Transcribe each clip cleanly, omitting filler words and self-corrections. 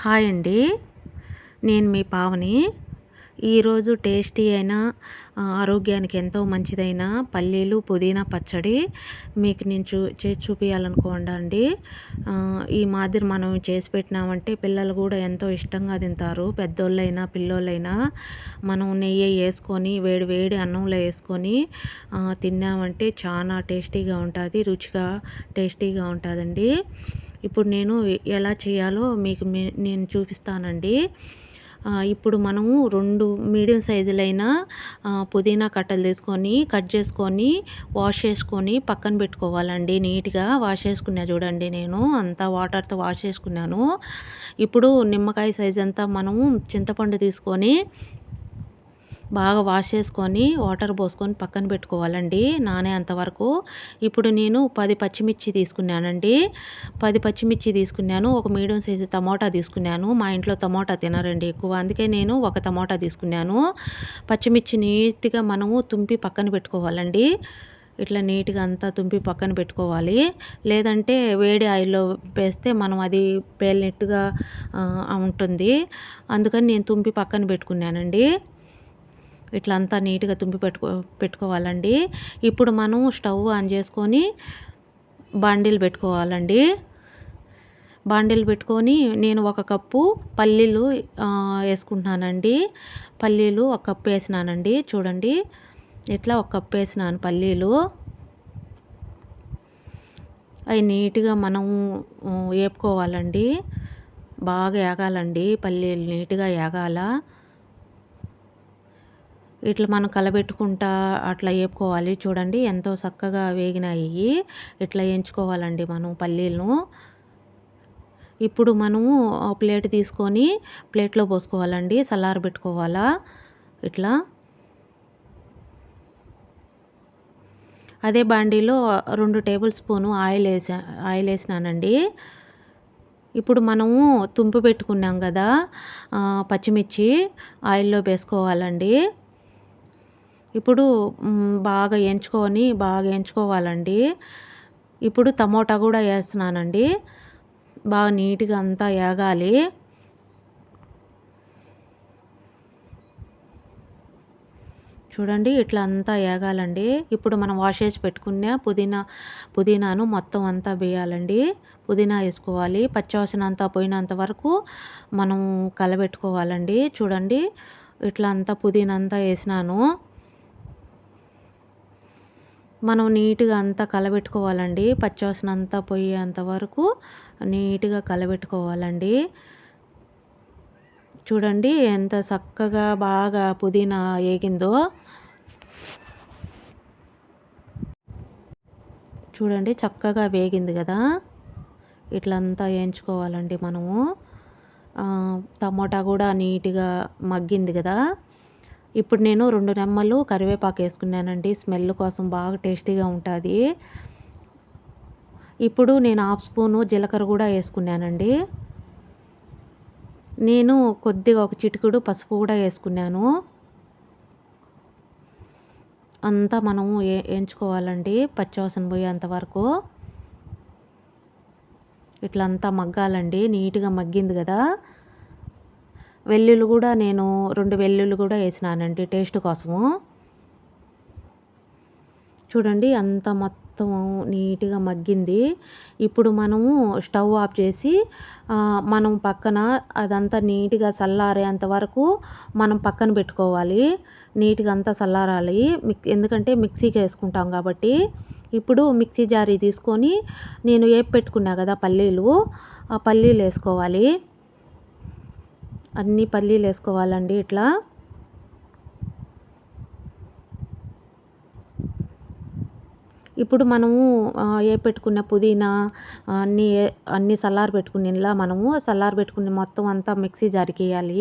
Hi అండి. నేను మీ పావని. ఈరోజు టేస్టీ అయిన ఆరోగ్యానికి ఎంతో మంచిదైన పల్లీలు, పుదీనా పచ్చడి మీకు నేను చేసి చూపియాలనుకోండండి. ఈ మాదిరి మనం చేసి పెట్టినామంటే పిల్లలు కూడా ఎంతో ఇష్టంగా తింటారు. పెద్దోళ్ళైనా, పిల్లోళ్ళైనా మనం నెయ్యి యేసుకొని వేడి వేడి అన్నంలో యేసుకొని తిన్నామంటే చాలా టేస్టీగా ఉంటుంది. రుచిగా టేస్టీగా ఉంటుందండి. ఇప్పుడు నేను ఎలా చేయాలో మీకు నేను చూపిస్తానండి. ఇప్పుడు మనము 2 మీడియం సైజులైన పుదీనా కట్టలు తీసుకొని కట్ చేసుకొని వాష్ చేసుకొని పక్కన పెట్టుకోవాలండి. నీట్‌గా వాష్ చేసుకున్నా చూడండి, నేను అంతా వాటర్‌తో వాష్ చేసుకున్నాను. ఇప్పుడు నిమ్మకాయ సైజ్ అంతా మనము చింతపండు తీసుకొని బాగా వాష్ చేసుకొని వాటర్ పోసుకొని పక్కన పెట్టుకోవాలండి, నానేంత వరకు. ఇప్పుడు నేను 10 పచ్చిమిర్చి తీసుకున్నానండి. 10 పచ్చిమిర్చి తీసుకున్నాను. ఒక మీడియం సైజు టమోటా తీసుకున్నాను. మా ఇంట్లో టమోటా తినరండి ఎక్కువ, అందుకే నేను ఒక టమోటా తీసుకున్నాను. పచ్చిమిర్చి నీట్‌గా మనము తుంపి పక్కన పెట్టుకోవాలండి. ఇట్లా నీట్‌గా అంతా తుంపి పక్కన పెట్టుకోవాలి. లేదంటే వేడి ఆయిల్‌లో వేస్తే మనం అది పేలినట్టుగా ఉంటుంది. అందుకని నేను తుంపి పక్కన పెట్టుకున్నానండి. ఇట్లా అంతా నీట్‌గా తుంపి పెట్టుకోవాలండి. ఇప్పుడు మనం స్టవ్ ఆన్ చేసుకొని బాండీలు పెట్టుకోవాలండి. బాండీలు పెట్టుకొని నేను ఒక కప్పు పల్లీలు వేసుకుంటున్నానండి. పల్లీలు ఒక కప్పు వేసినానండి. చూడండి, ఇట్లా ఒక కప్పు వేసినాను పల్లీలు. అవి నీట్‌గా మనం వేపుకోవాలండి. బాగా ఏగాలండి, పల్లీలు నీట్‌గా ఏగాల. ఇట్లా మనం కలబెట్టుకుంటా అట్లా వేపుకోవాలి. చూడండి ఎంతో చక్కగా వేగినాయి. ఇట్లా వేయించుకోవాలండి మనం పల్లీలను. ఇప్పుడు మనము ప్లేట్ తీసుకొని ప్లేట్లో పోసుకోవాలండి, చల్లారబెట్టుకోవాలా. ఇట్లా అదే బాండీలో 2 టేబుల్ స్పూను ఆయిల్ వేసినానండి. ఇప్పుడు మనము తుంపు పెట్టుకున్నాం కదా పచ్చిమిర్చి, ఆయిల్లో వేసుకోవాలండి. ఇప్పుడు బాగా వేయించుకోవాలండి. ఇప్పుడు టమోటా కూడా వేస్తున్నానండి. బాగా నీట్‌గా అంతా ఏగాలి. చూడండి ఇట్లా అంతా ఏగాలండి. ఇప్పుడు మనం వాష్ చేసి పెట్టుకున్న పుదీనాను మొత్తం అంతా వేయాలండి. పుదీనా వేసుకోవాలి. పచ్చివాసన అంతా పోయినంత వరకు మనం కలబెట్టుకోవాలండి. చూడండి ఇట్లా అంతా పుదీనా అంతా వేసినాను. మనం నీట్‌గా అంతా కలబెట్టుకోవాలండి. పచ్చివాసన అంతా పోయేంత వరకు నీట్‌గా కలబెట్టుకోవాలండి. చూడండి ఎంత చక్కగా బాగా పుదీనా ఏగిందో. చూడండి చక్కగా వేగింది కదా. ఇట్లంతా వేయించుకోవాలండి మనము. టమోటా కూడా నీట్‌గా మగ్గింది కదా. ఇప్పుడు నేను 2 రెమ్మలు కరివేపాకు వేసుకున్నానండి, స్మెల్ కోసం బాగా టేస్టీగా ఉంటుంది. ఇప్పుడు నేను హాఫ్ స్పూను జీలకర్ర కూడా వేసుకున్నానండి. నేను కొద్దిగా ఒక చిటికెడు పసుపు కూడా వేసుకున్నాను. అంతా మనము వేయించుకోవాలండి పచ్చివాసన పోయేంత వరకు. ఇట్లా అంతా మగ్గాలండి. నీట్‌గా మగ్గింది కదా. వెల్లుల్లి కూడా నేను 2 వెల్లుల్లి కూడా వేసినానండి టేస్ట్ కోసము. చూడండి అంతా మొత్తం నీట్‌గా మగ్గింది. ఇప్పుడు మనము స్టవ్ ఆఫ్ చేసి మనం పక్కన అదంతా నీట్‌గా చల్లారేంత వరకు మనం పక్కన పెట్టుకోవాలి. నీట్‌గా అంతా చల్లారాలి. ఎందుకంటే మిక్సీకి వేసుకుంటాం కాబట్టి. ఇప్పుడు మిక్సీ జారీ తీసుకొని నేను వేపి పెట్టుకున్నా కదా పల్లీలు, ఆ పల్లీలు వేసుకోవాలి. అన్ని పల్లీలు వేసుకోవాలండి ఇట్లా. ఇప్పుడు మనము పెట్టుకున్న పుదీనా అన్నీ చల్లారబెట్టుకునేలా మనము చల్లారబెట్టుకుని మొత్తం అంతా మిక్సీ జార్‌కి వేయాలి.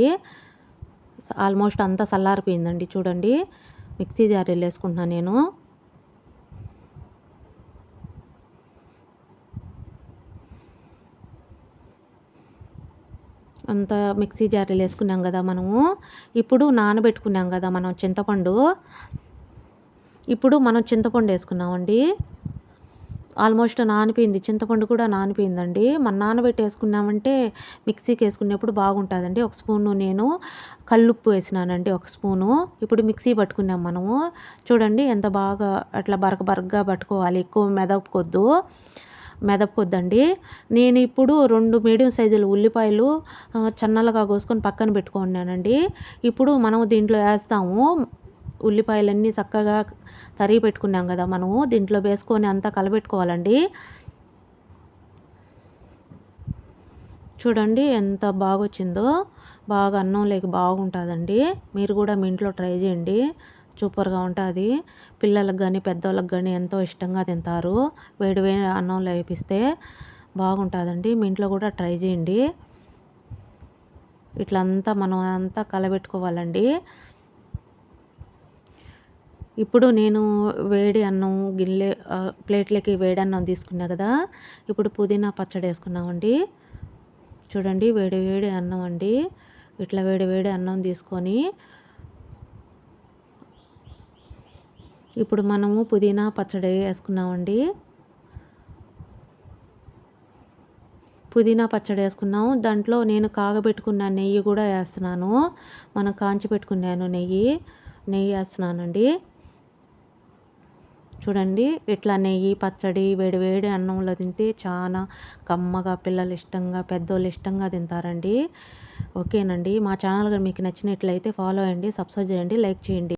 ఆల్మోస్ట్ అంతా చల్లారిపోయిందండి. చూడండి మిక్సీ జారీలో వేసుకుంటున్నాను నేను. అంతా మిక్సీ జారీలో వేసుకున్నాం కదా మనము. ఇప్పుడు నానబెట్టుకున్నాం కదా మనం చింతపండు. ఇప్పుడు మనం చింతపండు వేసుకున్నామండి. ఆల్మోస్ట్ నానిపోయింది. చింతపండు కూడా నానిపోయిందండి. మనం నానబెట్టేసుకున్నామంటే మిక్సీకేసుకునేప్పుడు బాగుంటాదండి. ఒక స్పూను నేను కల్లుప్పు వేసినానండి ఒక స్పూను. ఇప్పుడు మిక్సీ పట్టుకున్నాం మనము. చూడండి ఎంత బాగా అట్లా బరకగా పట్టుకోవాలి. ఎక్కువ మెదపకొద్దండి. నేనిప్పుడు 2 మీడియం సైజుల ఉల్లిపాయలు సన్నలుగా కోసుకొని పక్కన పెట్టుకున్నానండి. ఇప్పుడు మనం దీంట్లో ఏస్తాము. ఉల్లిపాయలన్నీ చక్కగా తరిగి పెట్టుకున్నాం గదా! మనము దీంట్లో వేసుకొని అంతా కలబెట్టుకోవాలండి. చూడండి ఎంత బాగొచ్చిందో. బాగా అన్నంలోకి బాగుంటాదండి. మీరు గూడా మీ ఇంట్లో ట్రై జేయండి. సూపర్‌గా ఉంటాది. పిల్లలకి గానీ, పెద్దోళ్ళకి గానీ ఎంతో ఇష్టంగా తింటారు. వేడి వేడి అన్నంలో ఏపిస్తే బాగుంటాదండి. మీ ఇంట్లో గూడా ట్రై జేయండి. ఇట్లా మనం అంతా కలబెట్టుకోవాలండి. ఇప్పుడు నేను వేడి అన్నం ప్లేట్‌లోకి వేడన్నం తీసుకున్నా గదా! ఇప్పుడు పుదీనా పచ్చడి ఏసుకున్నామండి. చూడండి వేడి వేడి అన్నం అండి. ఇట్లా వేడి వేడి అన్నం తీసుకొని ఇప్పుడు మనము పుదీనా పచ్చడి ఏసుకున్నామండి. పుదీనా పచ్చడి ఏసుకున్నాము. దాంట్లో నేను కాగబెట్టుకున్న నెయ్యి గూడా ఏస్తున్నాను. మనం కాంచి పెట్టుకున్నాను నెయ్యి ఏస్తున్నానండి. చూడండి ఇట్లా నెయ్యి పచ్చడి వేడి వేడి అన్నంలో తింటే చాలా కమ్మగా పిల్లలు ఇష్టంగా, పెద్దోళ్ళు ఇష్టంగా తింటారండి. ఓకేనండి. మా ఛానల్ గాని మీకు నచ్చినట్లయితే ఫాలో అయ్యండి, సబ్స్క్రైబ్ చేయండి, లైక్ చేయండి.